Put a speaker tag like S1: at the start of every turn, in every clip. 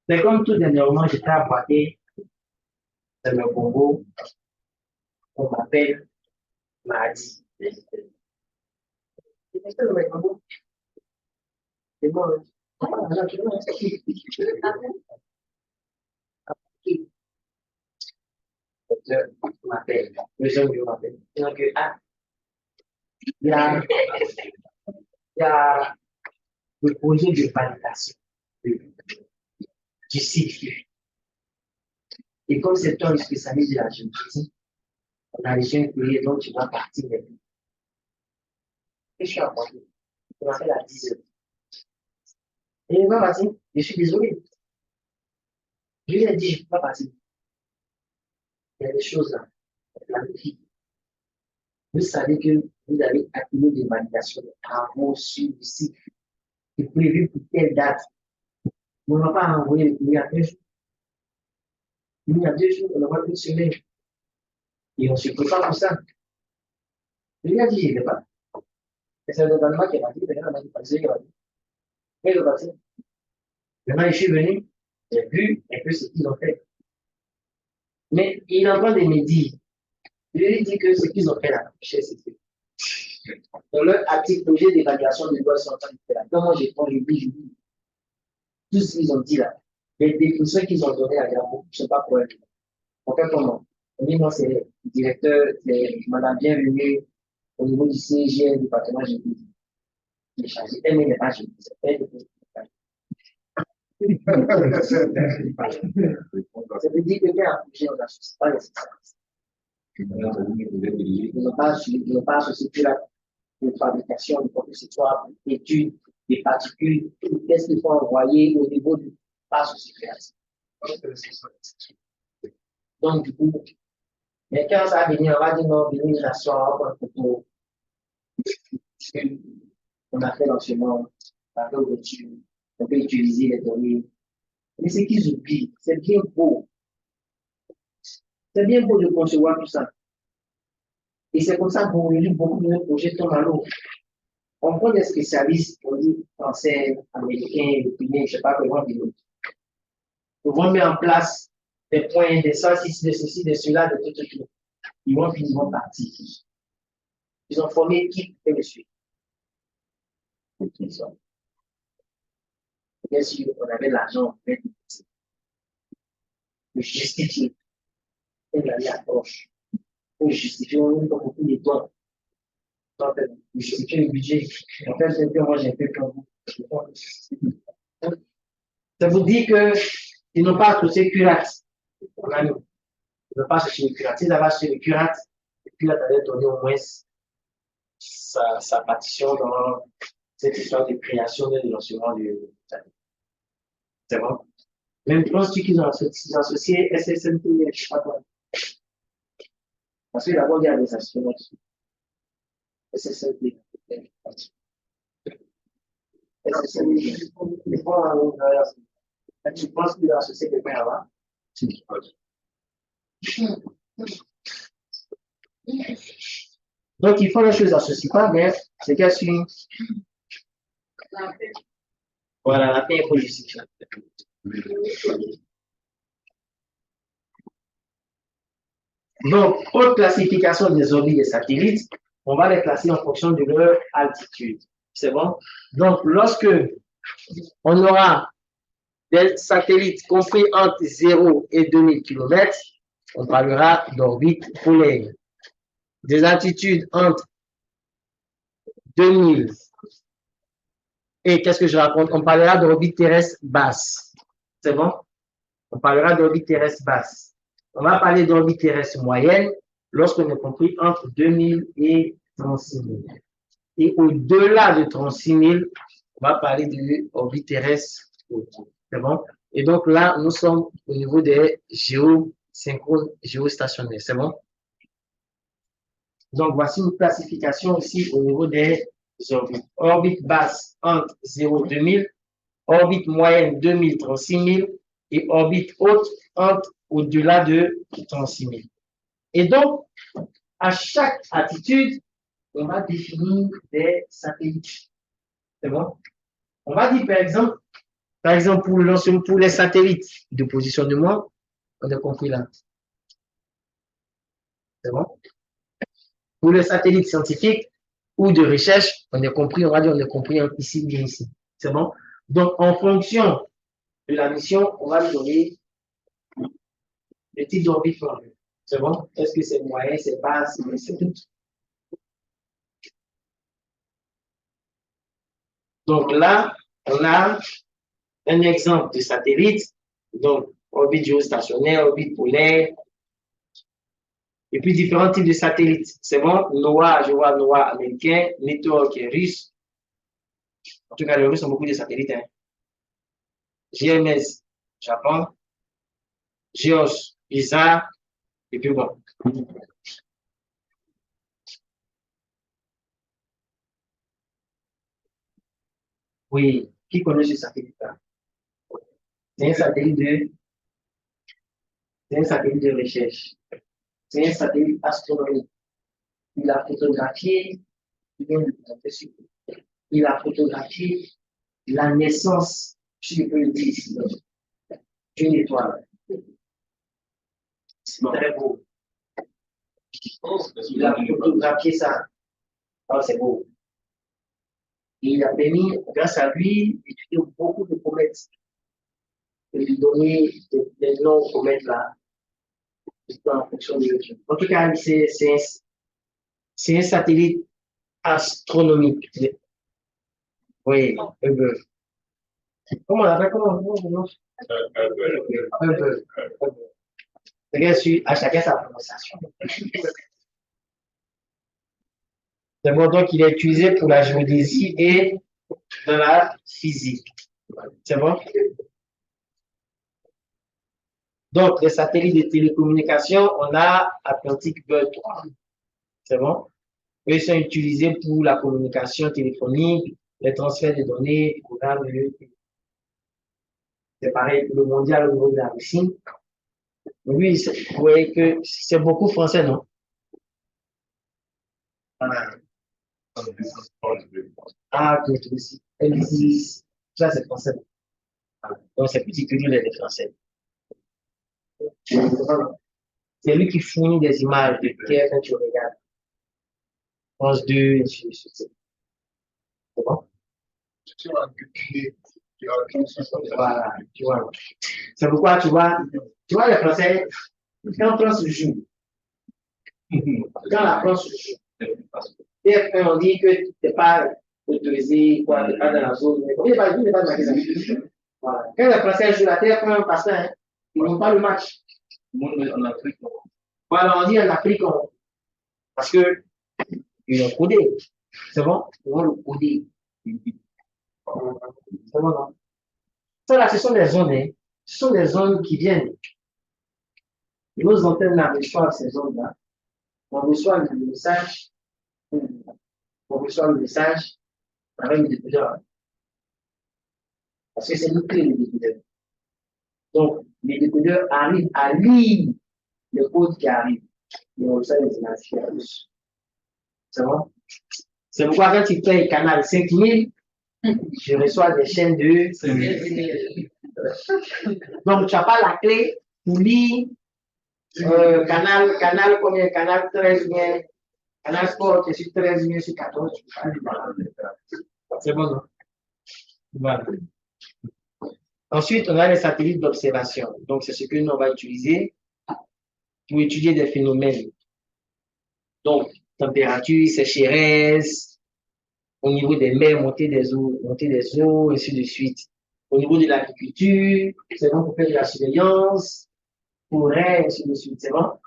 S1: C'est comme tout dernièrement, j'étais à Boaké, dans le Congo, on m'appelle Mahdi. C'est bon, hein? Ah, non, c'est bon, c'est qui? On m'appelle, le jeune m'appelle. Donc, ah, il y a le projet de validation du site. Et comme c'est toi le spécialiste de la génétique, on a déjà un courrier dont tu vas partir. Et je suis à Boaké. On m'appelle à 10 heures. Et il va partir. Je suis désolé. Je lui ai dit, je ne peux pas partir. Il y a des choses là. La vie. Vous savez que vous avez accumulé des validations de travaux sur le site qui est prévu pour telle date. On ne va pas envoyer le courrier à 2 jours. Il y a 2 jours, on envoie une semaine. Et on ne se prépare pour ça. Je lui ai dit, je ne vais pas. Et c'est le gouvernement qui m'a dit, il m'a dit, passer, il m'a dit. Mais le passé. Maintenant, je suis venu, j'ai vu un peu ce qu'ils ont fait. Mais il est en train de me dire, je lui ai dit que ce qu'ils ont fait là, c'est dans leur article projet d'évaluation de loi sont en train de faire là. Quand moi, je prends, je dis, tout ce qu'ils ont dit là, les définitions qu'ils ont données à Gabo, je ne sais pas quoi. On fait comment? On dit, moi, c'est le directeur, c'est madame bienvenue au niveau du CGN, département juridique. J'ai changé. Elle n'est pas juridique. C'est elle qui est ça veut dire que quand un projet, on n'associe pas les services. Ils n'ont pas associé la fabrication du processoire, l'étude des particules, qu'est-ce qu'il faut envoyer au niveau du pas associé créatif. Donc, du coup, mais quand ça va venir, on va dire non, venir l'asseoir pour on a fait l'enseignement, on a fait l'étude, on peut utiliser les données. Mais ce qu'ils oublient, c'est bien beau. C'est bien beau de concevoir tout ça. Et c'est comme ça qu'on réunit beaucoup de projets tombent à l'eau. On prend des spécialistes, on dit français, américains, européens, je ne sais pas comment dire. Ils vont mettre en place des points, des ça, de ceci, de cela, de tout. Ils vont finir partir. Ils ont formé équipe et le suite. Bien sûr, on avait l'argent, on le justifier. Et la approche. Pour justifier, on n'a pas beaucoup de temps. Justifier le budget. En fait, c'est que moi, j'ai fait comme vous. Ça vous dit que ils n'ont pas associé curat. Ils n'ont pas associé le curat. S'ils avaient associé le curat, le curat avait donné au moins sa partition dans cette histoire de création de lancement du. C'est bon. Même penses-tu qu'ils ont associé SSMP, je ne sais pas quoi. Parce que d'abord, il y a des associations là-dessus. SSMP. SSMP. Tu penses qu'il a associé quelqu'un avant? Donc, ils font les choses associées pas, mais c'est qu'elles sont. Voilà, la paix est politique. Donc, haute classification des orbites des satellites, on va les classer en fonction de leur altitude. C'est bon? Donc, lorsque on aura des satellites compris entre 0 et 2000 km, on parlera d'orbite polaire. Des altitudes entre 2000 et qu'est-ce que je raconte? On parlera d'orbite terrestre basse. C'est bon? On parlera d'orbite terrestre basse. On va parler d'orbite terrestre moyenne lorsqu'on est compris entre 2000 et 36 000. Et au-delà de 36 000, on va parler de orbite terrestre haute. C'est bon? Et donc là, nous sommes au niveau des géosynchrones, géostationnaires. C'est bon? Donc voici une classification ici au niveau des orbites. Orbite basse entre 0 et 2000, orbite moyenne 2000, 36 000 et orbite haute entre au-delà de 36 000. Et donc, à chaque attitude, on va définir des satellites. C'est bon? On va dire par exemple, Par exemple, pour les satellites de positionnement, on a compris là. C'est bon? Pour les satellites scientifiques ou de recherche, on a compris, on va dire, on a compris ici, bien ici. C'est bon? Donc, en fonction de la mission, on va lui donner le type d'orbite qu'on veut. C'est bon? Est-ce que c'est moyen, c'est basse, c'est tout? Donc là, on a un exemple de satellite. Donc, orbite géostationnaire, orbite polaire, et puis différents types de satellites. C'est bon? NOAA, je vois NOAA américain, Meteor qui est russe. En tout cas, les Russes ont beaucoup de satellites. Hein. GMS, Japon, GEOS, ISA, et puis bon. Oui, qui connaît ce satellite-là? C'est un satellite de, c'est un satellite de recherche. C'est un satellite astronomique. Il a photographié, il a photographié la naissance, si je peux le dire ici, d'une étoile. C'est très beau. Il a photographié ça. Oh, c'est beau. Et il a permis, grâce à lui, d'étudier beaucoup de comètes et lui donner des noms aux comètes là, en fonction de l'autre. En tout cas, c'est un satellite astronomique. Oui, Hubble. Comment on l'appelle? Comment? Hubble. Regarde, à chacun sa prononciation. C'est bon, donc il est utilisé pour la géodésie et dans la physique. C'est bon? Donc, les satellites de télécommunication, on a Atlantic Bell 3. C'est bon? Eux sont utilisés pour la communication téléphonique, les transferts de données, c'est pareil pour le mondial au niveau de la Russie. Oui, vous voyez que c'est beaucoup français, non? Ah, ok, aussi. M6, ça c'est français. Donc c'est petit que les français. C'est lui qui fournit des images de terre quand tu regardes. France 2, c'est bon? Voilà, tu vois. C'est pourquoi tu vois les Français, quand France joue, quand la France joue, TF1, on dit que tu n'es pas autorisé, quoi, tu n'es pas dans la zone. Mais comme il n'est pas marqué ça. Voilà. Quand les Français jouent la TF1, parce qu'ils n'ont pas le match. En Afrique. Voilà, on dit en Afrique, parce que ils l'ont codé. C'est bon? Ils vont le coder. C'est bon, non? Ça, là, ce sont des zones, hein. Ce sont des zones qui viennent. Et nos antennes là reçoivent ces zones-là. On reçoit le message, on reçoit le message avec le décodeur. Parce que c'est nous qui les décodeurs. Donc, les décodeurs arrivent à lire le code qui arrive. Et on reçoit les images. C'est bon? C'est pourquoi quand tu fais canal 5000, je reçois des chaînes de. Donc, tu n'as pas la clé pour lire canal combien? Canal 13 bien. Canal Sport, je suis 13 bien sur 14. C'est bon, non? Voilà. Ensuite, on a les satellites d'observation. Donc, c'est ce que nous on va utiliser pour étudier des phénomènes. Donc, température, sécheresse, au niveau des mers, montée des eaux, ainsi de suite. Au niveau de l'agriculture, c'est bon pour faire de la surveillance, forêt, ainsi de suite, c'est bon.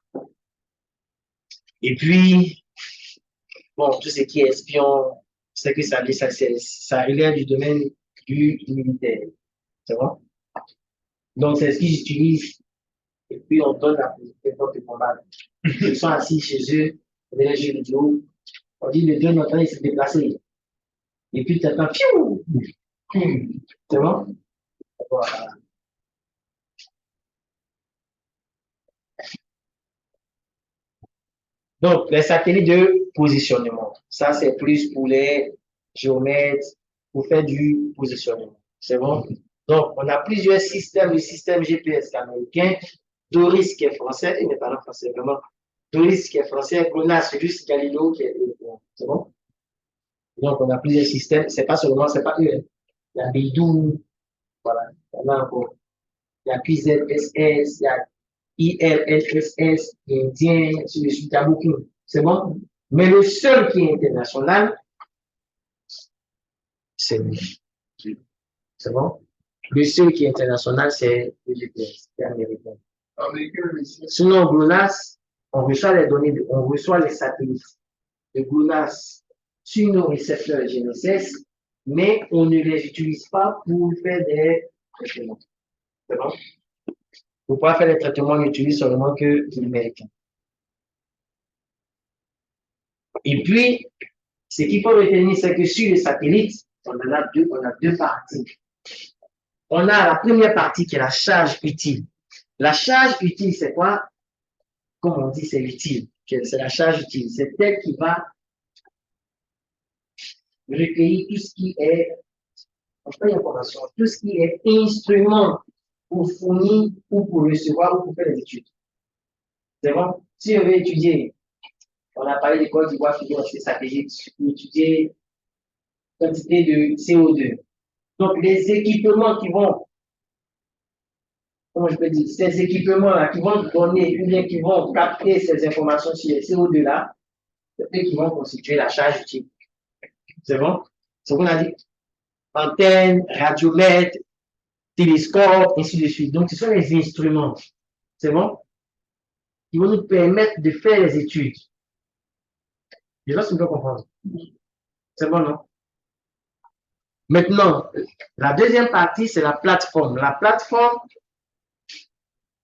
S1: Et puis, bon, tout ce qui est espion, c'est que ça relève du domaine du militaire. C'est bon? Donc, c'est ce qu'ils utilisent. Et puis, on donne la possibilité de combattre. Ils sont assis chez eux, on les jeux vidéo. On dit le drone est en train de se déplacer. Et puis, tu attends, piou! C'est bon? Voilà. Donc, les satellites de positionnement. Ça, c'est plus pour les géomètres, pour faire du positionnement. C'est bon? Donc, on a plusieurs systèmes. Le système GPS qui est américain, Doris qui est français, il n'est pas français vraiment. Doris qui est français, GLONASS, c'est juste Galileo qui est européen. C'est bon? Donc, on a plusieurs systèmes. C'est pas seulement, c'est pas eux. Il y a Bidou, voilà. Il y en a encore. Il y a QZSS, il y a ILSS, Indien, sur le suite, il y a beaucoup. C'est bon? Mais le seul qui est international, c'est lui. C'est bon? Le seul qui est international, c'est le GPS, c'est américain. Sinon, GLONASS, on reçoit les données, on reçoit les satellites de GLONASS sur nos récepteurs GNSS, mais on ne les utilise pas pour faire des traitements. C'est bon? Pour pouvoir faire des traitements, on n'utilise seulement que l'américain. Et puis, ce qu'il faut retenir, c'est que sur les satellites, on a deux parties. On a la première partie qui est la charge utile. La charge utile, c'est quoi? Comme on dit, c'est utile. C'est la charge utile. C'est elle qui va recueillir tout ce qui est, information, tout ce qui est instrument pour fournir ou pour recevoir ou pour faire des études. C'est bon? Si on veut étudier, on a parlé de Côte d'Ivoire qui doit ces satellites pour étudier quantité de CO2. Donc, les équipements qui vont, comment je peux dire, ces équipements-là qui vont donner, ou bien qui vont capter ces informations sur les CO2-là, c'est eux qui vont constituer la charge utile. C'est bon? C'est ce qu'on a dit. Antenne, radiomètre, télescope, ainsi de suite. Donc, ce sont les instruments. C'est bon? Qui vont nous permettre de faire les études. Les gens, c'est bien comprendre. C'est bon, non? Maintenant, la deuxième partie, c'est la plateforme. La plateforme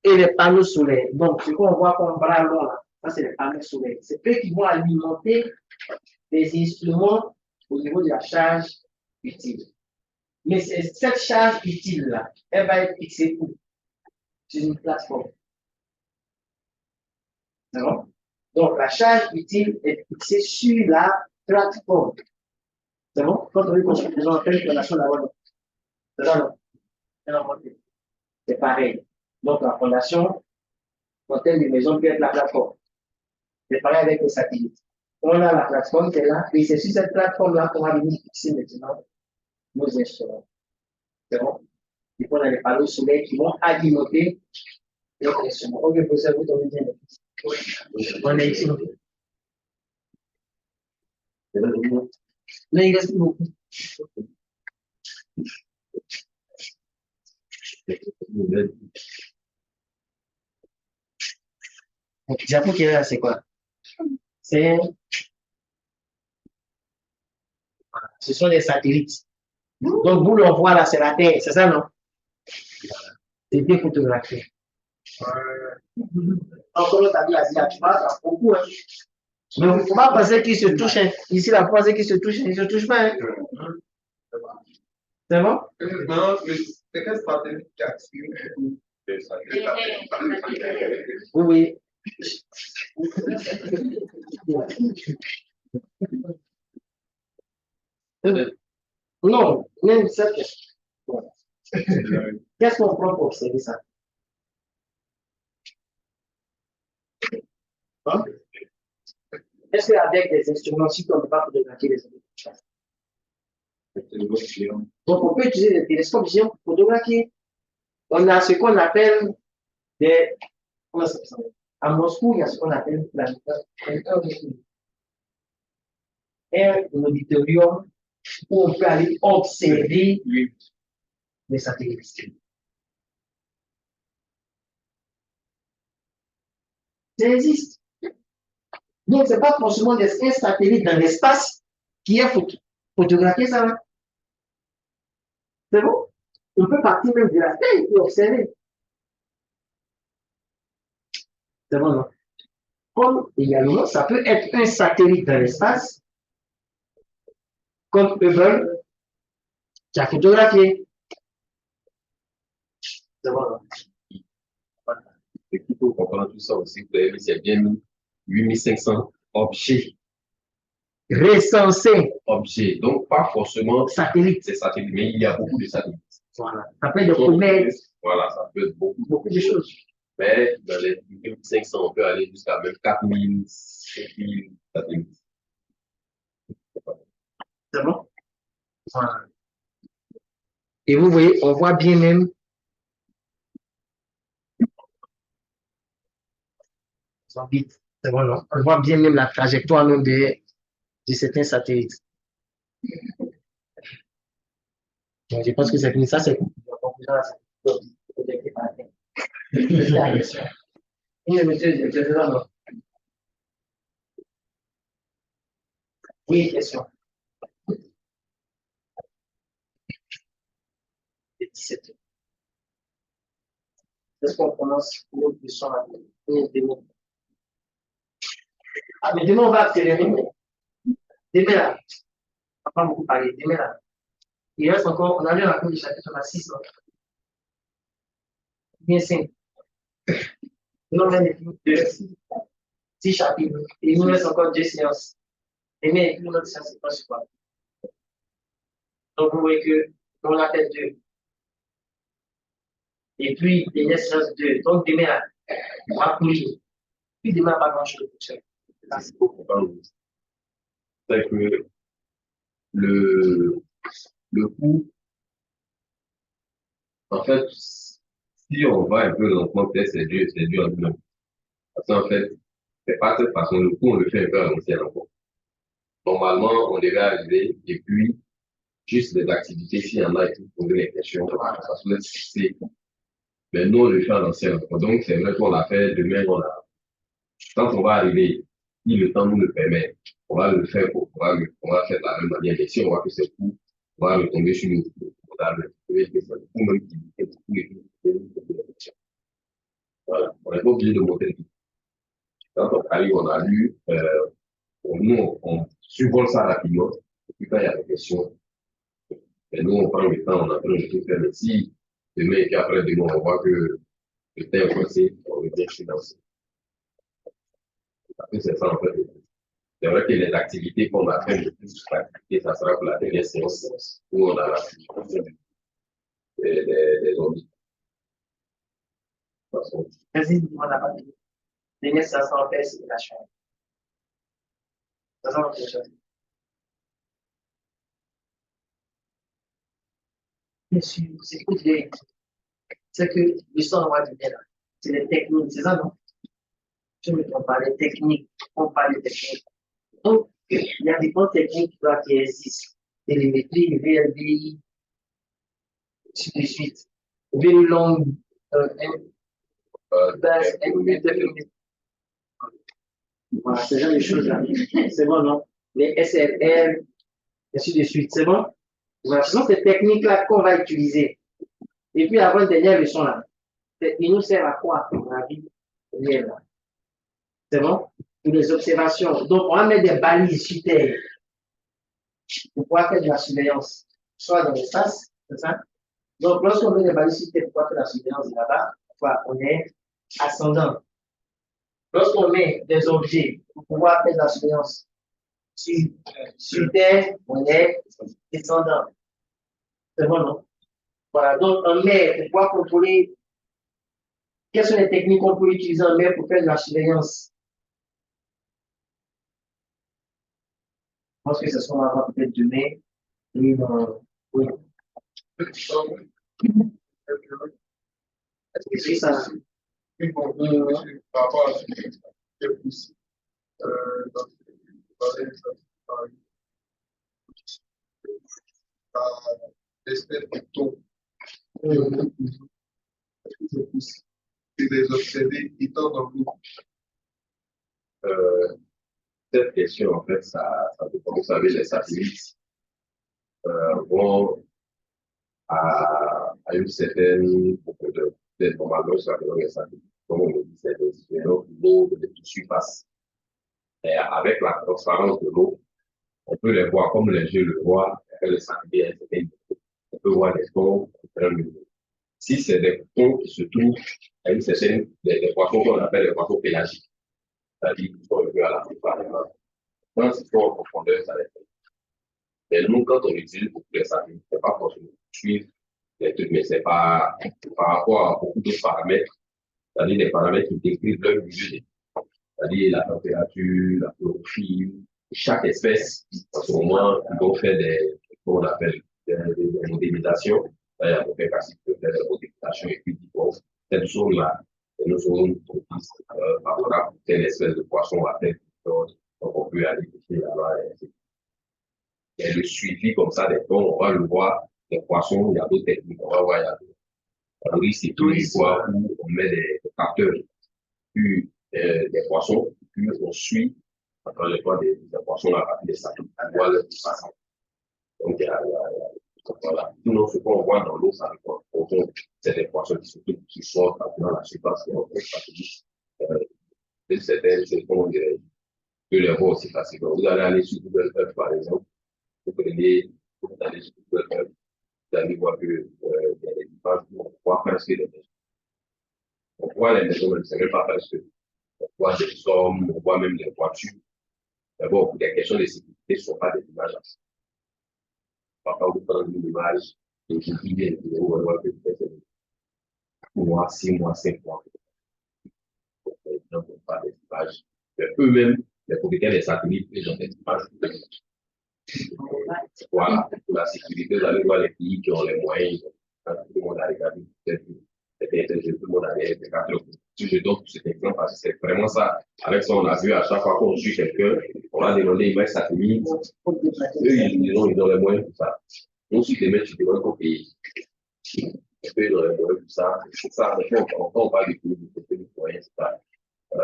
S1: et les panneaux solaires. Donc, ce qu'on voit comme bras long, là, ça, c'est les panneaux solaires. C'est eux qui vont alimenter les instruments au niveau de la charge utile. Mais cette charge utile-là, elle va être fixée où? Sur une plateforme. Non? Donc, la charge utile est fixée sur la plateforme. C'est bon? Quand on veut construire des antennes, fondation d'abord. C'est ça, non? C'est pareil. Donc, la fondation, l'antenne de maison peut être la plateforme. C'est pareil avec les satellites. On a la plateforme qui est là, et c'est sur cette plateforme-là qu'on va venir fixer maintenant nos instruments. C'est bon? Et puis, on a les panneaux solaires qui vont alimenter notre instrument. On peut poser à vous ton bien. On est ici. Non, il reste beaucoup. Japon qui est là, c'est quoi? Ce sont des satellites. Donc, vous le voyez là, c'est la Terre, c'est ça, non? C'est des photographies. Encore l'autre avis, tu parles beaucoup, hein. Mais il ne faut pas penser qu'ils se touchent. Hein. Ici, la pensée qu'ils se touchent, ils ne se touchent pas. Hein. C'est bon? Non, mais c'est quelle stratégie qui active? Oui. Non, même ça. Qu'est-ce qu'on prend pour observer ça? Hein? Est-ce qu'avec des instruments, si on ne peut pas photographier les objets? Donc, on peut utiliser des télescopes géants pour photographier. On a ce qu'on appelle des. Comment ça s'appelle? À Moscou, il y a ce qu'on appelle un auditorium où on peut aller observer les satellites. Ça existe. Donc, ce n'est pas forcément un satellite dans l'espace qui est photographié, ça va. C'est bon? On peut partir même de la Terre et observer. C'est bon, non? Comme également, ça peut être un satellite dans l'espace, comme Hubble, qui a photographié. C'est bon, non?
S2: Et qu'il faut comprendre tout ça aussi, vous avez vu, c'est bien 8500 objets.
S1: Recensés.
S2: Objets. Donc, pas forcément
S1: satellites.
S2: C'est satellite, mais il y a beaucoup de satellites.
S1: Voilà. Ça peut être des promesses.
S2: Voilà, ça peut être
S1: Beaucoup de choses.
S2: Mais dans les 2500, on peut aller jusqu'à même 4000, 5000, 4000.
S1: C'est bon? Voilà. Et vous voyez, on voit bien même. C'est bon, non? On voit bien même la trajectoire même de certains satellites. Donc, je pense que c'est fini. Ça, c'est la conclusion. Oui, question. 17 heures. Est-ce qu'on commence pour une question à demain? Ah, mais demain, on va accélérer. Demain, là, on va pas beaucoup parler. Demain, là. Il reste encore, on a lu la cour du chapitre, on a 6 ans. Bien simple. Nous, on a de 6 chapitres. Et il nous reste encore 2 séances. Et mais, une autre séance, c'est pas sur quoi. Donc, vous voyez que, on a fait 2. Et puis, les next séance 2. Donc, demain, là, on va courir. Puis, demain, pas grand-chose pour faire.
S2: C'est que le coût, en fait, si on va un peu lentement, peut-être c'est dur à nous. Parce qu'en fait, c'est pas de cette façon, le coût, on le fait un peu à l'ancienne encore. Normalement, on devait arriver, et puis, juste des activités, s'il y en a, et tout, poser les questions, parce que c'est, mais nous, on le fait à l'ancienne encore. Donc, c'est vrai qu'on l'a fait, demain, quand on va arriver, si le temps nous le permet, on va le faire, on va faire de la même manière. Et si on voit que c'est court, on va retomber sur nous. On va le trouver que c'est beaucoup même qui est beaucoup et voilà. On n'est pas obligé de monter le titre. Quand on arrive, on a lu, nous, on survole ça rapidement. Et puis quand il y a des questions, et nous, on prend le temps, on a besoin de tout faire. Mais si demain et puis après demain, on voit que le temps est passé, on revient chez nous. C'est ça, en fait. C'est vrai que les activités qu'on a fait le plus, ça sera pour la dernière séance où on a la des zombies.
S1: Vas-y, on n'a pas dit. Les next séance, on fait, c'est la chambre. Ça sent quelque chose. Bien sûr, c'est tout bien. C'est que l'histoire, on va dire, c'est les techniques, c'est ça, non? Je ne comprends pas les techniques, on parle des techniques. Donc, il y a des bonnes techniques là, qui existent. Télémétrie, VLBI, ainsi de suite. Very long, base, indefinite. Voilà, ce genre de choses-là. C'est bon, non? Les SRL, ainsi de suite. C'est bon? Voilà, ce sont ces techniques-là qu'on va utiliser. Et puis, avant une dernière leçon, là, il nous sert à quoi dans la vie réelle? C'est bon? Pour les observations. Donc, on va mettre des balises sur Terre pour pouvoir faire de la surveillance, soit dans l'espace, c'est ça? Donc, lorsqu'on met des balises sur Terre pour pouvoir faire de la surveillance là-bas, on est ascendant. Lorsqu'on met des objets pour pouvoir faire de la surveillance sur Terre, on est descendant. C'est bon, non? Voilà, donc en mer, pour pouvoir contrôler, quelles sont les techniques qu'on peut utiliser en mer pour faire de la surveillance? Je pense que ce sera avant peut-être demain. Oui, oui. Est-ce que c'est ça? Par rapport à ce qui est plus l'espèce de taux. C'est des obsédés étant dans l'eau.
S2: Cette question, en fait, ça dépend. Vous savez, les satellites vont à une certaine profondeur. Peut-être normalement, ça va les satellites. Comme on le dit, c'est des géants d'eau de surface. Et avec la transparence de l'eau, on peut les voir comme les yeux le voient, les satellites à un certain niveau. On peut voir les fonds à un niveau. Si c'est des fonds qui se trouvent à une certaine, des poissons qu'on appelle les poissons pélagiques, c'est-à-dire qui sont élevés à la plupart. Quand ils sont en profondeur, ça les fait. Mais nous, quand on utilise beaucoup les satellites, c'est pas forcément suivre des trucs, mais c'est pas par rapport à beaucoup d'autres paramètres, c'est-à-dire des paramètres qui décrivent leur milieu, c'est-à-dire la température, la chlorophylle. Chaque espèce, en ce moment, ils vont faire comment on appelle, des modélisations. Il y a peu près qui peut faire des modélisations et puis bon, cette zone-là, nous zones propices par rapport à telle espèce de poisson à telle chose. Donc, on peut aller là-bas. Et le suivi comme ça des tons, on va le voir. Les poissons, il y a d'autres techniques. On va voir, il y a d'autres. Oui, c'est tous les fois où on met des capteurs, puis des poissons, puis on suit dans le cas des poissons à partir des satellites. On voit le passage. Donc, voilà. Sinon, ce qu'on voit dans l'eau, ça c'est des poissons qui sortent dans la surface et on peut certaines choses qu'on peut les voir aussi facilement. Vous allez aller sur Google Earth, par exemple, vous allez sur Google Earth, vous allez voir que y a des images où on voit presque des maisons. On voit les maisons, même, c'est même pas presque. On voit des hommes, on voit même des voitures. D'abord, pour des questions de sécurité, ce ne sont pas des images. Papa, vous prenez une image, et vous dites, vous voyez que peut-être 3 mois, 6 mois, 5 mois. Donc, on pas des images. Mais eux-mêmes, les propriétaires des satellites, ils ont des images. Voilà, pour la sécurité, vous allez voir les pays qui ont les moyens. Tout le monde a regardé, peut-être tout le monde a regardé. Si je donne cet exemple, parce que c'est vraiment ça. Avec ça, on a vu à chaque fois qu'on suit quelqu'un, on a demandé une image satellite. Eux, ils ont les moyens pour ça. Donc, si tu mets, tu demandes au pays. Eux, ils ont les moyens pour ça. C'est ça, quand on parle du pays, du moyen, c'est ça.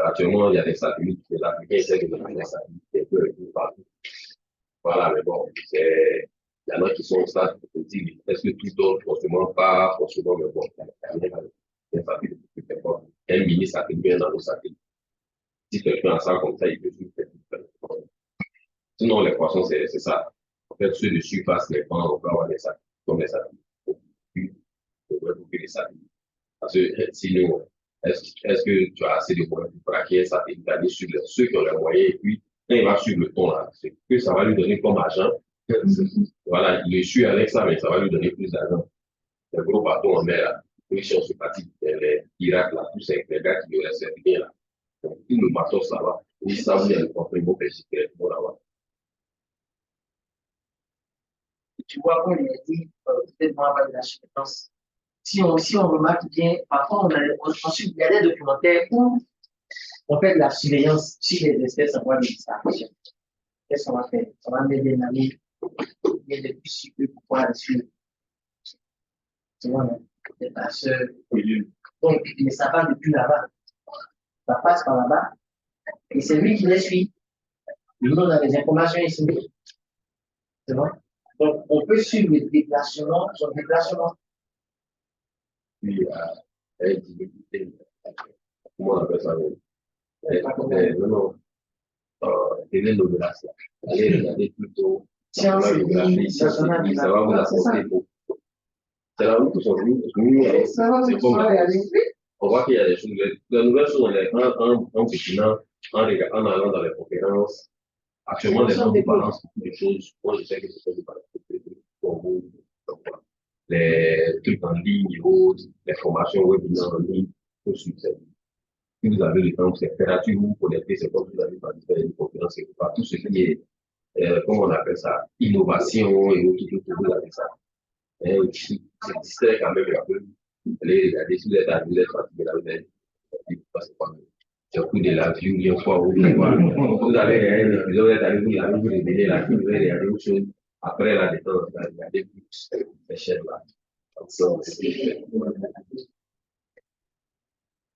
S2: Actuellement, il y a des satellites, les Africains essaient de mettre des satellites un peu partout. Voilà, mais bon, il y en a qui sont au stade de dire, est-ce que tout donne forcément pas, forcément, mais bon, un mini-satellite bien dans nos satellites. Si quelqu'un a ça comme ça, il peut suivre. Sinon, les poissons, c'est ça. En fait, ceux de surface, les poissons, on peut avoir des satellites, comme les satellites. On peut couper les satellites. Parce que sinon, est-ce que tu as assez de moyens pour braquer un satellite, d'aller sur ceux qui ont les moyens, et puis, quand il va suivre le ton là, c'est que ça va lui donner comme argent. Voilà, il est suit avec ça, mais ça va lui donner plus d'argent. Les gros bateaux en mer, là, eux, si on se pratique, les pirates, là, tous ces gars qui ne restent rien, là. Donc, tout le bateau, ça va. Ils savent où il y a le coffre, ils vont pêcher directement là-bas.
S1: Tu vois, comme il a dit, peut-être moi, avec la surveillance. Si on remarque bien, parfois, ensuite, il y a des documentaires où on fait de la surveillance sur les espèces en voie de disparition. Qu'est-ce qu'on va faire? On va mettre des amis, des plus sûrs pour pouvoir les suivre. Tu vois, des passeurs. Donc, mais ça va depuis là-bas. Ça passe par là-bas. Et c'est lui qui les suit. Nous, on a des informations ici. Tu vois? Donc, on peut suivre le déplacement, son déplacement.
S2: Puis, comment on appelle ça? Non, télé novelas. Allez regarder plutôt.
S1: Science et vie,
S2: ça va vous apporter beaucoup. C'est là où sont venus. C'est comme on voit qu'il y a des choses. Les nouvelles choses, en pétinant, en allant dans les conférences. Actuellement, les gens balancent beaucoup de choses. Moi, je sais que c'est des balances pour vous. Les trucs en ligne et autres, les formations webinaires en ligne, tout succès. Si vous avez le temps, c'est gratuit, vous connectez, c'est comme vous avez participé à une conférence, c'est pas tout ce qui est, comment on appelle ça, innovation et autres, vous avez ça. C'est distrait quand même un peu. Allez regarder si vous êtes arrivé, vous êtes fatigué, là, vous êtes surtout de la vie, une fois où vous avez un épisode, vous êtes arrivé, vous avez vu les délais, là, vous avez regardé autre chose. Après la détente, vous avez regardé plus les chaînes là.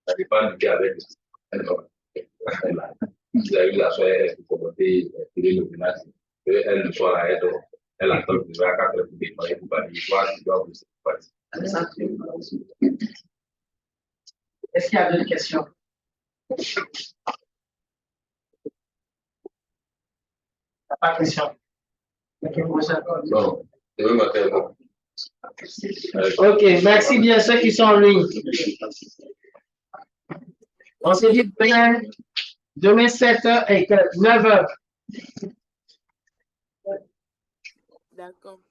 S2: Ça dépend du cas avec vous avez eu la soirée pour commenter télé le village. Elle le soir là, elle attend que je vais à 4 heures pour déployer pour parler. Tu dois vous
S1: Est-ce qu'il y a d'autres questions? Pas de question.
S2: Non, demain matin, bon.
S1: Ok, merci bien ceux qui sont en ligne. On se dit bien demain 7h et 9h.
S3: D'accord.